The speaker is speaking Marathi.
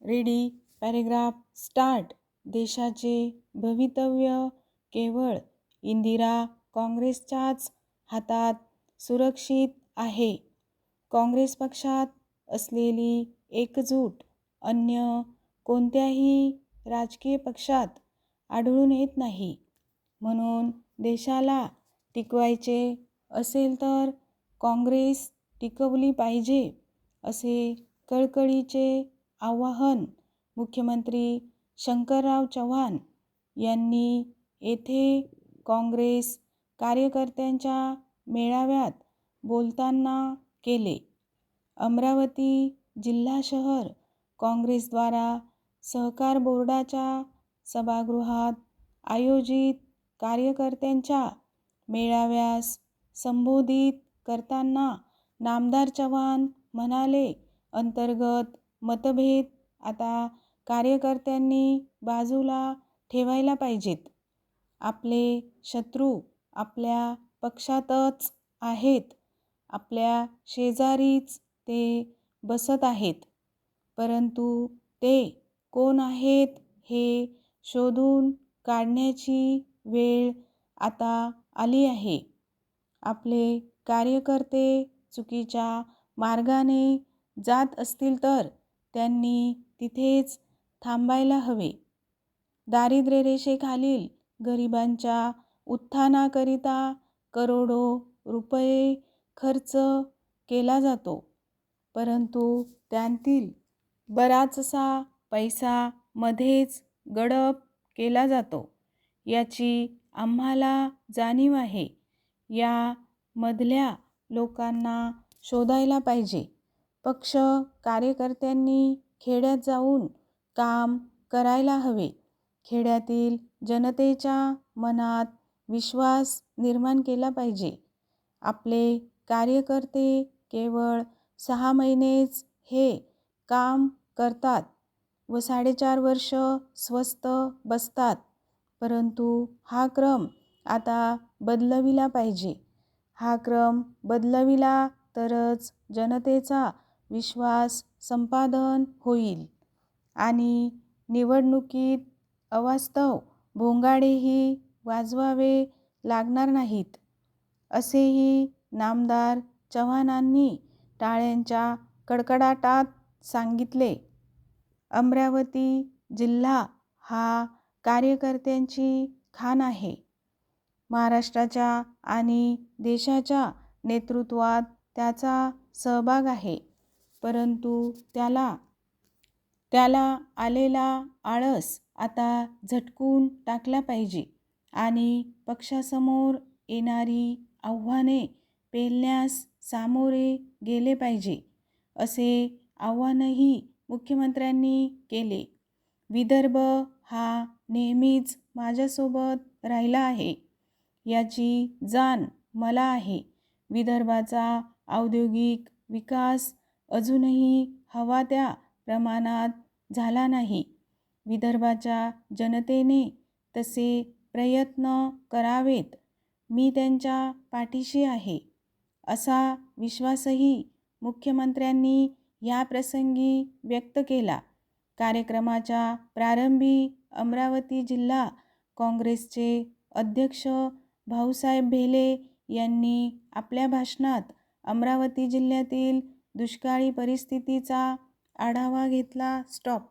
रेडी. Paragraph start. देशाचे भवितव्य केवळ इंदिरा काँग्रेसच्याच हातात सुरक्षित आहे. काँग्रेस पक्षात असलेली एकजूट अन्य कोणत्याही राजकीय पक्षात आढळून येत नाही. म्हणून देशाला टिकवायचे असेल तर काँग्रेस टिकवली पाहिजे, असे कळकळीचे आवाहन मुख्यमंत्री शंकरराव चव्हाण यांनी येथे काँग्रेस कार्यकर्त्यांच्या मेळाव्यात बोलताना केले. अमरावती जिल्हा शहर काँग्रेसद्वारा सहकार बोर्डाच्या सभागृहात आयोजित कार्यकर्त्यांच्या मेळाव्यास संबोधित करताना नामदार चव्हाण म्हणाले, अंतर्गत मतभेद आता कार्यकर्त्यांनी बाजूला ठेवायला पाहिजेत. आपले शत्रू आपल्या पक्षातच आहेत. आपल्या शेजारीच ते बसत आहेत. परंतु ते कोण आहेत हे शोधून काढण्याची वेळ आता आली आहे. आपले कार्यकर्ते चुकीच्या मार्गाने जात असतील तर त्यांनी तिथेच थांबायला हवे. दारिद्र्य रेषेखालील गरिबांच्या उत्थानाकरिता करोडो रुपये खर्च केला जातो, परंतु त्यातील बराचसा पैसा मध्येच गडप केला जातो. याची आम्हाला जाणीव आहे. या मधल्या लोकांना शोधायला पाहिजे. पक्ष कार्यकर्त्यांनी खेड्यात जाऊन काम करायला हवे. खेड्यातील जनतेच्या मनात विश्वास निर्माण केला पाहिजे. आपले कार्यकर्ते केवळ 6 महिनेच हे काम करतात व 4.5 वर्ष स्वस्थ बसतात. परंतु हा क्रम आता बदलविला पाहिजे. हा क्रम बदलविला तरच जनतेचा विश्वास संपादन होईल आणि निवडणुकीत अवास्तव भोंगाडेही वाजवावे लागणार नाहीत, असेही नामदार चव्हाणांनी टाळ्यांच्या कडकडाटात सांगितले. अमरावती जिल्हा हा कार्यकर्त्यांची खाण आहे. महाराष्ट्राच्या आणि देशाच्या नेतृत्वात त्याचा सहभाग आहे. परंतु त्याला आलेला आळस आता झटकून टाकला पाहिजे आणि पक्षासमोर येणारी आव्हाने पेलण्यास सामोरे गेले पाहिजे, असे आवाहनही मुख्यमंत्र्यांनी केले. विदर्भ हा नेहमीच माझ्यासोबत राहिला आहे, याची जाण मला आहे. विदर्भाचा औद्योगिक विकास अजूनही हवा त्या प्रमाणात झाला नाही. विदर्भाच्या जनतेने तसे प्रयत्न करावेत. मी त्यांच्या पाठीशी आहे, असा विश्वासही मुख्यमंत्र्यांनी या प्रसंगी व्यक्त केला. कार्यक्रमाच्या प्रारंभी अमरावती जिल्हा काँग्रेसचे अध्यक्ष भाऊसाहेब भेले यांनी आपल्या भाषणात अमरावती जिल्ह्यातील दुष्काळी परिस्थितीचा आढावा घेतला. स्टॉप.